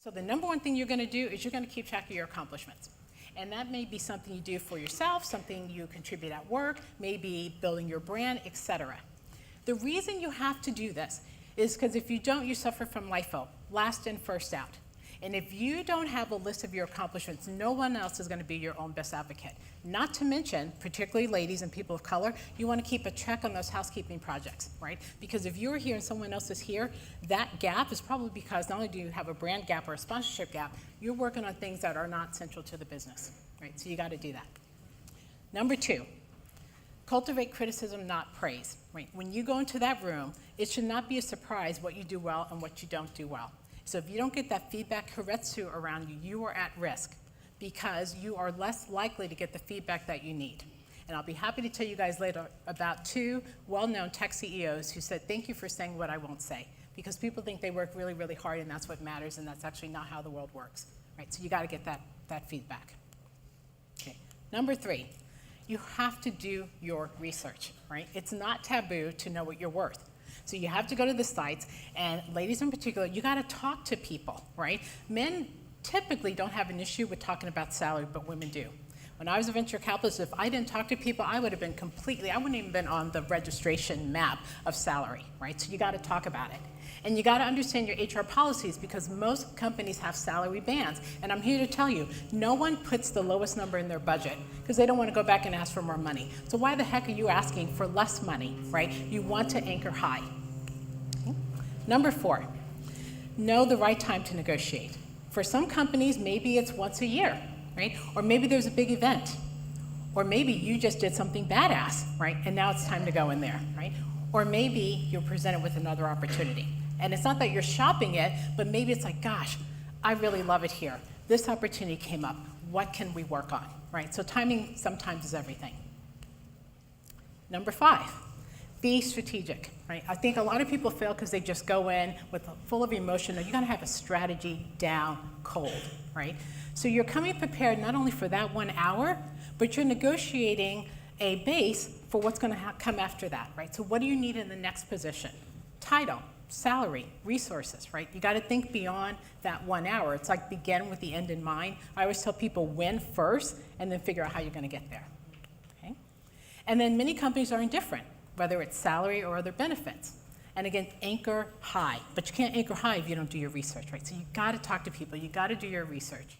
So the number one thing you're going to do is you're going to keep track of your accomplishments. And that may be something you do for yourself, something you contribute at work, maybe building your brand, etc. The reason you have to do this is because if you don't, you suffer from LIFO, last in, first out. And if you don't have a list of your accomplishments, no one else is going to be your own best advocate. Not to mention, particularly ladies and people of color, you want to keep a check on those housekeeping projects, right? Because if you're here and someone else is here, that gap is probably because not only do you have a brand gap or a sponsorship gap, you're working on things that are not central to the business, right? So you got to do that. Number 2, cultivate criticism, not praise, right? When you go into that room, it should not be a surprise what you do well and what you don't do well. So if you don't get that feedback karetsu around you, you are at risk because you are less likely to get the feedback that you need. And I'll be happy to tell you guys later about 2 well-known tech CEOs who said, thank you for saying what I won't say. Because people think they work really, really hard and that's what matters, and that's actually not how the world works. Right? So you got to get that feedback. Okay. Number 3, you have to do your research. Right? It's not taboo to know what you're worth. So you have to go to the sites, and ladies in particular, you got to talk to people, right? Men typically don't have an issue with talking about salary, but women do. When I was a venture capitalist, if I didn't talk to people, I would have been I wouldn't even been on the registration map of salary, right? So you got to talk about it. And you got to understand your HR policies because most companies have salary bands. And I'm here to tell you, no one puts the lowest number in their budget because they don't want to go back and ask for more money. So why the heck are you asking for less money, right? You want to anchor high. Okay. Number 4, know the right time to negotiate. For some companies, maybe it's once a year, right? Or maybe there's a big event. Or maybe you just did something badass, right? And now it's time to go in there, right? Or maybe you're presented with another opportunity. And it's not that you're shopping it, but maybe it's like, gosh, I really love it here. This opportunity came up. What can we work on, right? So timing sometimes is everything. Number 5, be strategic, right? I think a lot of people fail because they just go in with full of emotion. No, you gotta have a strategy down cold, right? So you're coming prepared not only for that 1 hour, but you're negotiating a base for what's gonna come after that, right? So what do you need in the next position? Title, salary, resources, right? You got to think beyond that 1 hour. It's like begin with the end in mind. I always tell people win first and then figure out how you're going to get there. Okay? And then many companies are indifferent, whether it's salary or other benefits. And again, anchor high. But you can't anchor high if you don't do your research, right? So you got to talk to people. You got to do your research.